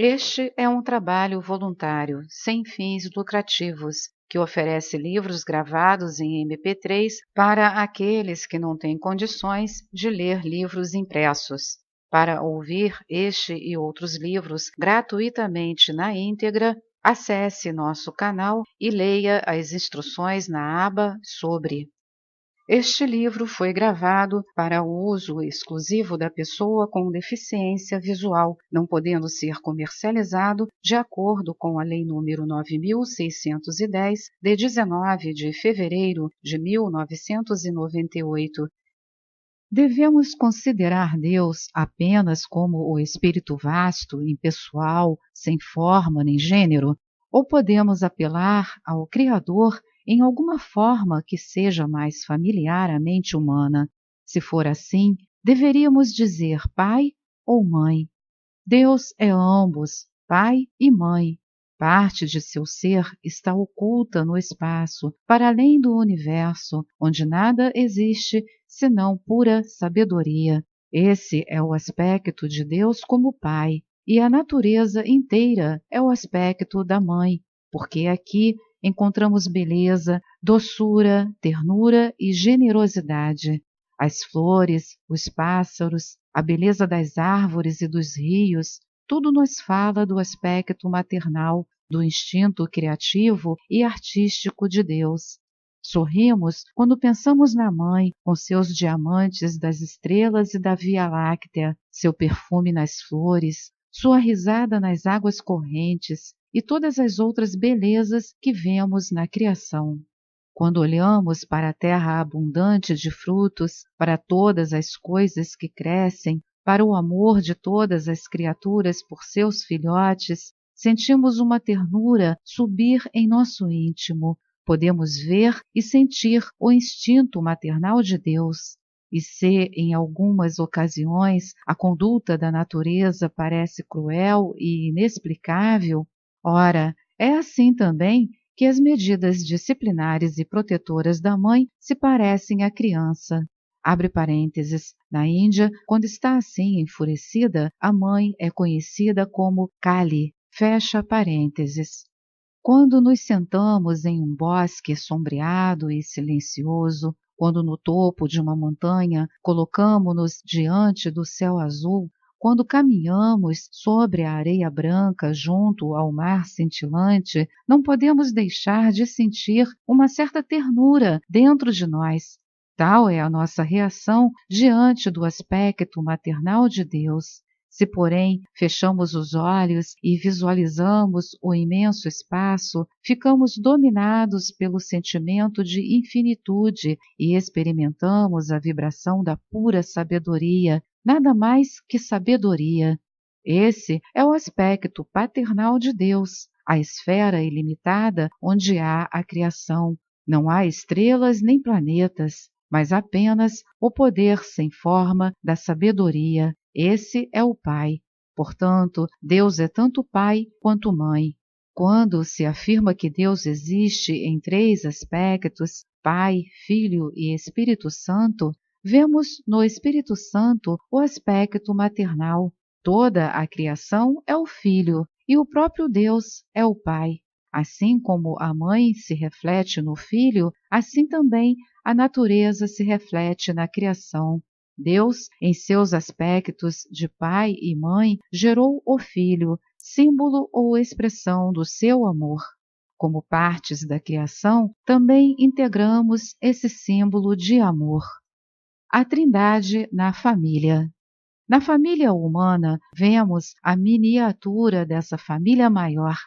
Este é um trabalho voluntário, sem fins lucrativos, que oferece livros gravados em MP3 para aqueles que não têm condições de ler livros impressos. Para ouvir este e outros livros gratuitamente na íntegra, acesse nosso canal e leia as instruções na aba Sobre. Este livro foi gravado para uso exclusivo da pessoa com deficiência visual, não podendo ser comercializado de acordo com a Lei nº 9.610, de 19 de fevereiro de 1998. Devemos considerar Deus apenas como o Espírito vasto, impessoal, sem forma nem gênero? Ou podemos apelar ao Criador em alguma forma que seja mais familiar à mente humana? Se for assim, deveríamos dizer pai ou mãe. Deus é ambos, pai e mãe. Parte de seu ser está oculta no espaço, para além do universo, onde nada existe senão pura sabedoria. Esse é o aspecto de Deus como Pai, e a natureza inteira é o aspecto da Mãe, porque aqui encontramos beleza, doçura, ternura e generosidade. As flores, os pássaros, a beleza das árvores e dos rios, tudo nos fala do aspecto maternal, do instinto criativo e artístico de Deus. Sorrimos quando pensamos na Mãe, com seus diamantes das estrelas e da Via Láctea, seu perfume nas flores, sua risada nas águas correntes e todas as outras belezas que vemos na criação. Quando olhamos para a terra abundante de frutos, para todas as coisas que crescem, para o amor de todas as criaturas por seus filhotes, sentimos uma ternura subir em nosso íntimo. Podemos ver e sentir o instinto maternal de Deus. E se, em algumas ocasiões, a conduta da natureza parece cruel e inexplicável, ora, é assim também que as medidas disciplinares e protetoras da mãe se parecem à criança. Abre parênteses. Na Índia, quando está assim enfurecida, a mãe é conhecida como Kali. Fecha parênteses. Quando nos sentamos em um bosque sombreado e silencioso, quando no topo de uma montanha colocamo-nos diante do céu azul, quando caminhamos sobre a areia branca junto ao mar cintilante, não podemos deixar de sentir uma certa ternura dentro de nós. Tal é a nossa reação diante do aspecto maternal de Deus. Se, porém, fechamos os olhos e visualizamos o imenso espaço, ficamos dominados pelo sentimento de infinitude e experimentamos a vibração da pura sabedoria, nada mais que sabedoria. Esse é o aspecto paternal de Deus, a esfera ilimitada onde há a criação. Não há estrelas nem planetas, mas apenas o poder sem forma da sabedoria. Esse é o Pai. Portanto, Deus é tanto Pai quanto Mãe. Quando se afirma que Deus existe em três aspectos, Pai, Filho e Espírito Santo, vemos no Espírito Santo o aspecto maternal. Toda a criação é o Filho e o próprio Deus é o Pai. Assim como a mãe se reflete no filho, assim também a natureza se reflete na criação. Deus, em seus aspectos de pai e mãe, gerou o filho, símbolo ou expressão do seu amor. Como partes da criação, também integramos esse símbolo de amor. A Trindade na família. Na família humana, vemos a miniatura dessa família maior.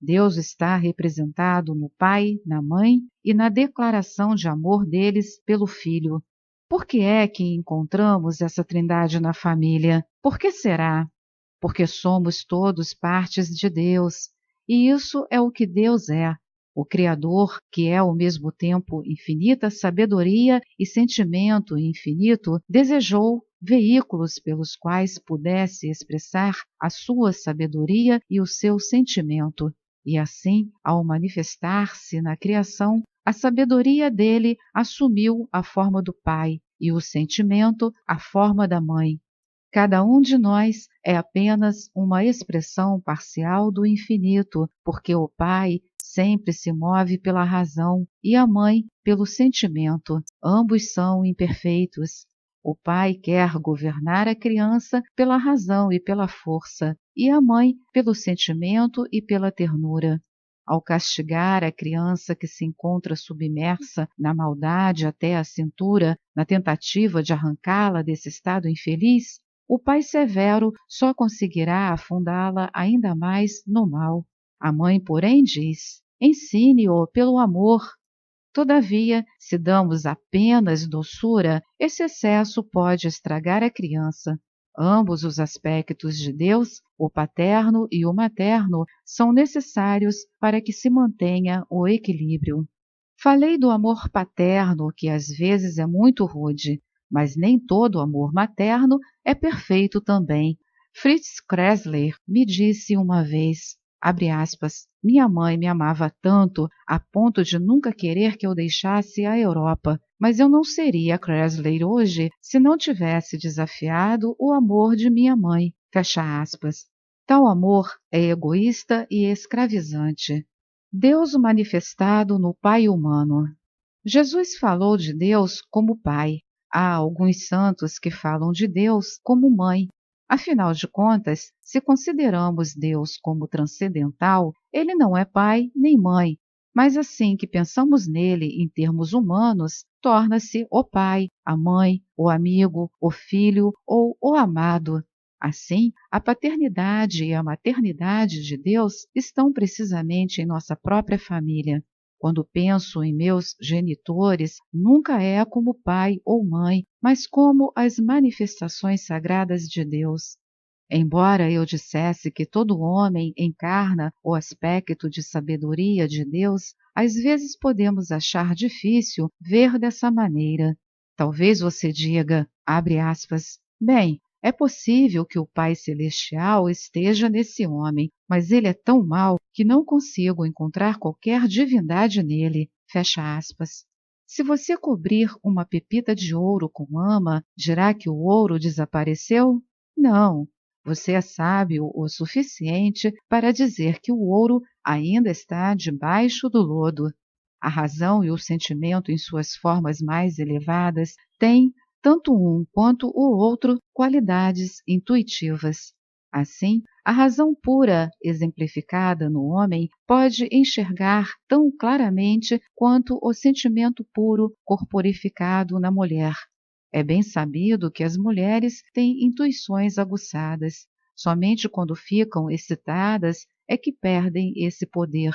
Deus está representado no Pai, na Mãe e na declaração de amor deles pelo Filho. Por que é que encontramos essa trindade na família? Por que será? Porque somos todos partes de Deus, e isso é o que Deus é. O Criador, que é ao mesmo tempo infinita sabedoria e sentimento infinito, desejou veículos pelos quais pudesse expressar a sua sabedoria e o seu sentimento. E assim, ao manifestar-se na criação, a sabedoria dele assumiu a forma do Pai e o sentimento a forma da Mãe. Cada um de nós é apenas uma expressão parcial do infinito, porque o pai sempre se move pela razão e a mãe pelo sentimento. Ambos são imperfeitos. O pai quer governar a criança pela razão e pela força, e a mãe pelo sentimento e pela ternura. Ao castigar a criança que se encontra submersa na maldade até a cintura, na tentativa de arrancá-la desse estado infeliz, o pai severo só conseguirá afundá-la ainda mais no mal. A mãe, porém, diz: ensine-o pelo amor. Todavia, se damos apenas doçura, esse excesso pode estragar a criança. Ambos os aspectos de Deus, o paterno e o materno, são necessários para que se mantenha o equilíbrio. Falei do amor paterno, que às vezes é muito rude, mas nem todo amor materno é perfeito também. Fritz Kreisler me disse uma vez, abre aspas, minha mãe me amava tanto a ponto de nunca querer que eu deixasse a Europa, mas eu não seria Kreisler hoje se não tivesse desafiado o amor de minha mãe. Fecha aspas. Tal amor é egoísta e escravizante. Deus manifestado no Pai humano. Jesus falou de Deus como Pai. Há alguns santos que falam de Deus como Mãe. Afinal de contas, se consideramos Deus como transcendental, ele não é pai nem mãe, mas assim que pensamos nele em termos humanos, torna-se o pai, a mãe, o amigo, o filho ou o amado. Assim, a paternidade e a maternidade de Deus estão precisamente em nossa própria família. Quando penso em meus genitores, nunca é como pai ou mãe, mas como as manifestações sagradas de Deus. Embora eu dissesse que todo homem encarna o aspecto de sabedoria de Deus, às vezes podemos achar difícil ver dessa maneira. Talvez você diga, abre aspas, bem, é possível que o Pai Celestial esteja nesse homem, mas ele é tão mau que não consigo encontrar qualquer divindade nele. Fecha aspas. Se você cobrir uma pepita de ouro com lama, dirá que o ouro desapareceu? Não. Você é sábio o suficiente para dizer que o ouro ainda está debaixo do lodo. A razão e o sentimento em suas formas mais elevadas têm tanto um quanto o outro qualidades intuitivas. Assim, a razão pura exemplificada no homem pode enxergar tão claramente quanto o sentimento puro corporificado na mulher. É bem sabido que as mulheres têm intuições aguçadas. Somente quando ficam excitadas é que perdem esse poder.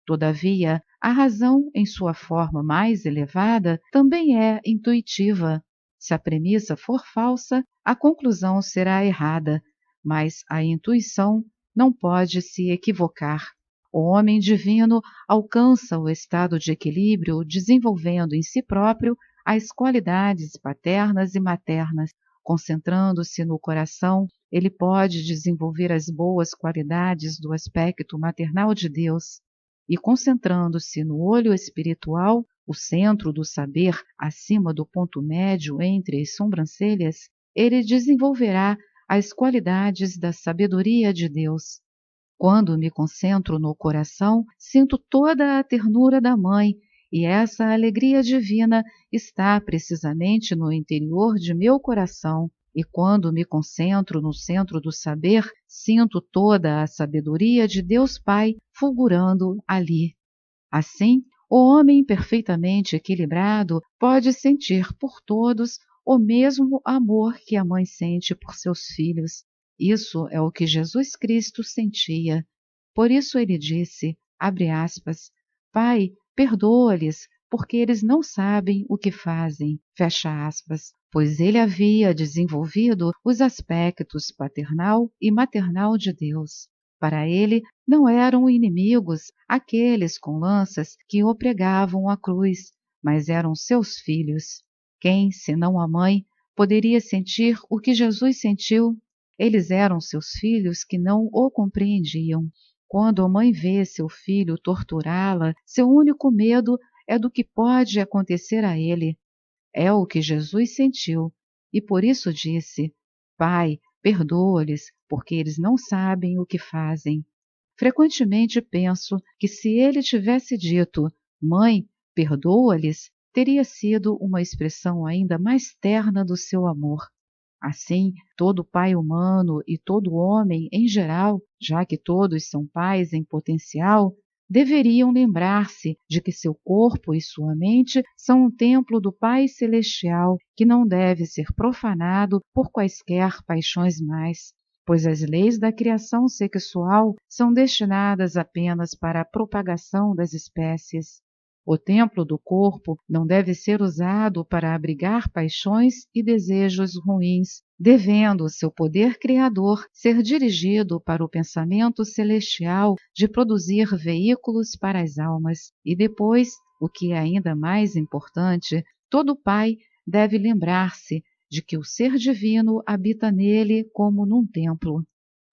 Todavia, a razão, em sua forma mais elevada, também é intuitiva. Se a premissa for falsa, a conclusão será errada, mas a intuição não pode se equivocar. O homem divino alcança o estado de equilíbrio desenvolvendo em si próprio as qualidades paternas e maternas. Concentrando-se no coração, ele pode desenvolver as boas qualidades do aspecto maternal de Deus. E concentrando-se no olho espiritual, o centro do saber acima do ponto médio entre as sobrancelhas, ele desenvolverá as qualidades da sabedoria de Deus. Quando me concentro no coração, sinto toda a ternura da mãe, e essa alegria divina está precisamente no interior de meu coração. E quando me concentro no centro do saber, sinto toda a sabedoria de Deus Pai fulgurando ali. Assim, o homem perfeitamente equilibrado pode sentir por todos o mesmo amor que a mãe sente por seus filhos. Isso é o que Jesus Cristo sentia. Por isso ele disse, abre aspas, Pai, perdoa-lhes, porque eles não sabem o que fazem, fecha aspas, pois ele havia desenvolvido os aspectos paternal e maternal de Deus. Para ele, não eram inimigos aqueles com lanças que o pregavam à cruz, mas eram seus filhos. Quem, senão a mãe, poderia sentir o que Jesus sentiu? Eles eram seus filhos que não o compreendiam. Quando a mãe vê seu filho torturá-la, seu único medo é do que pode acontecer a ele. É o que Jesus sentiu, e por isso disse, Pai, perdoa-lhes, porque eles não sabem o que fazem. Frequentemente penso que se ele tivesse dito, Mãe, perdoa-lhes, teria sido uma expressão ainda mais terna do seu amor. Assim, todo pai humano e todo homem em geral, já que todos são pais em potencial, deveriam lembrar-se de que seu corpo e sua mente são um templo do Pai Celestial que não deve ser profanado por quaisquer paixões mais, pois as leis da criação sexual são destinadas apenas para a propagação das espécies. O templo do corpo não deve ser usado para abrigar paixões e desejos ruins, devendo seu poder criador ser dirigido para o pensamento celestial de produzir veículos para as almas. E depois, o que é ainda mais importante, todo pai deve lembrar-se de que o ser divino habita nele como num templo.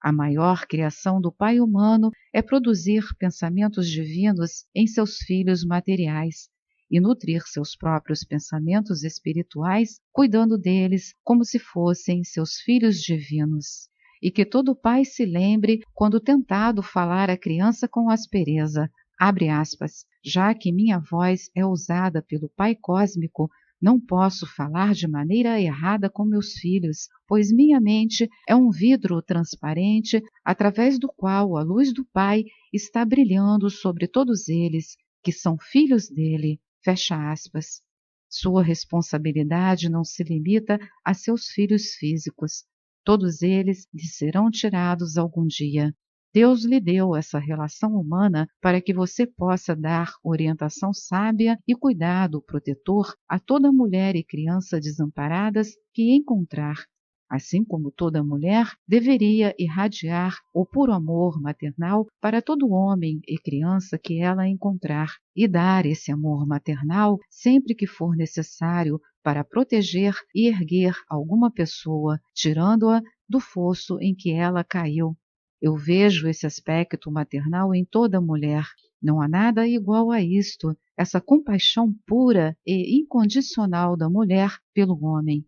A maior criação do Pai humano é produzir pensamentos divinos em seus filhos materiais e nutrir seus próprios pensamentos espirituais, cuidando deles como se fossem seus filhos divinos. E que todo pai se lembre, quando tentado falar à criança com aspereza, abre aspas, já que minha voz é usada pelo Pai Cósmico, não posso falar de maneira errada com meus filhos, pois minha mente é um vidro transparente através do qual a luz do Pai está brilhando sobre todos eles, que são filhos dele. Fecha aspas. Sua responsabilidade não se limita a seus filhos físicos. Todos eles lhe serão tirados algum dia. Deus lhe deu essa relação humana para que você possa dar orientação sábia e cuidado protetor a toda mulher e criança desamparadas que encontrar, assim como toda mulher deveria irradiar o puro amor maternal para todo homem e criança que ela encontrar, e dar esse amor maternal sempre que for necessário para proteger e erguer alguma pessoa, tirando-a do fosso em que ela caiu. Eu vejo esse aspecto maternal em toda mulher. Não há nada igual a isto, essa compaixão pura e incondicional da mulher pelo homem.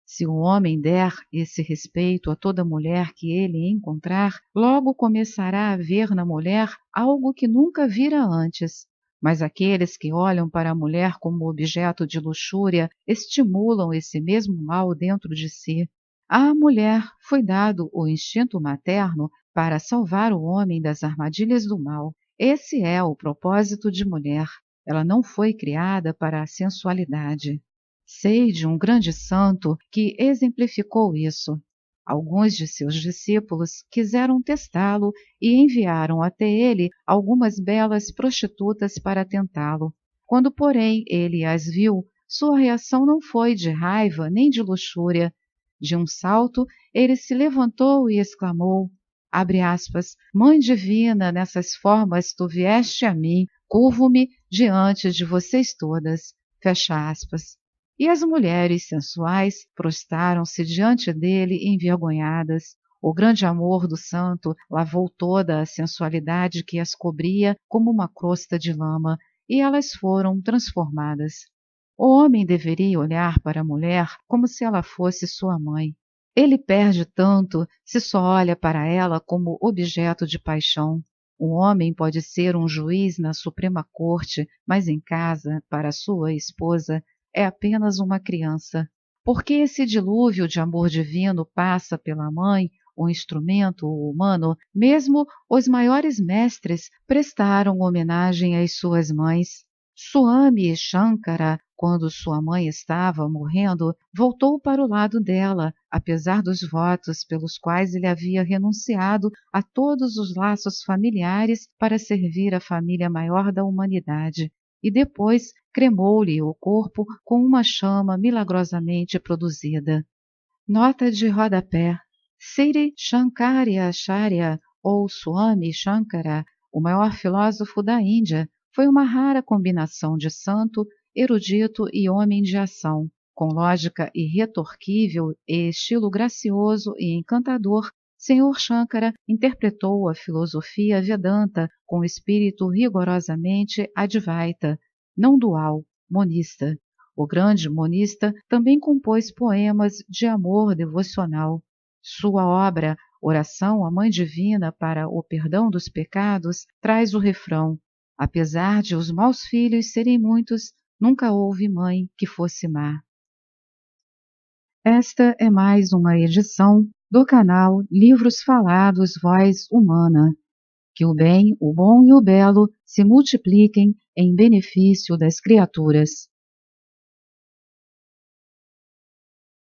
Se o homem der esse respeito a toda mulher que ele encontrar, logo começará a ver na mulher algo que nunca vira antes. Mas aqueles que olham para a mulher como objeto de luxúria estimulam esse mesmo mal dentro de si. À mulher foi dado o instinto materno para salvar o homem das armadilhas do mal. Esse é o propósito de mulher. Ela não foi criada para a sensualidade. Sei de um grande santo que exemplificou isso. Alguns de seus discípulos quiseram testá-lo e enviaram até ele algumas belas prostitutas para tentá-lo. Quando, porém, ele as viu, sua reação não foi de raiva nem de luxúria. De um salto, ele se levantou e exclamou, abre aspas, Mãe Divina, nessas formas tu vieste a mim, curvo-me diante de vocês todas, fecha aspas. E as mulheres sensuais prostaram-se diante dele envergonhadas. O grande amor do santo lavou toda a sensualidade que as cobria como uma crosta de lama, e elas foram transformadas. O homem deveria olhar para a mulher como se ela fosse sua mãe. Ele perde tanto se só olha para ela como objeto de paixão. Um homem pode ser um juiz na Suprema Corte, mas em casa, para sua esposa, é apenas uma criança. Porque esse dilúvio de amor divino passa pela mãe, o instrumento humano, mesmo os maiores mestres prestaram homenagem às suas mães. Swami Shankara, quando sua mãe estava morrendo, voltou para o lado dela, apesar dos votos pelos quais ele havia renunciado a todos os laços familiares para servir a família maior da humanidade, e depois cremou-lhe o corpo com uma chama milagrosamente produzida. Nota de rodapé. Sri Shankaracharya, ou Swami Shankara, o maior filósofo da Índia, foi uma rara combinação de santo, erudito e homem de ação. Com lógica irretorquível e estilo gracioso e encantador, Sr. Shankara interpretou a filosofia Vedanta com espírito rigorosamente Advaita, não dual, monista. O grande monista também compôs poemas de amor devocional. Sua obra, Oração à Mãe Divina para o Perdão dos Pecados, traz o refrão: apesar de os maus filhos serem muitos, nunca houve mãe que fosse má. Esta é mais uma edição do canal Livros Falados Voz Humana. Que o bem, o bom e o belo se multipliquem em benefício das criaturas.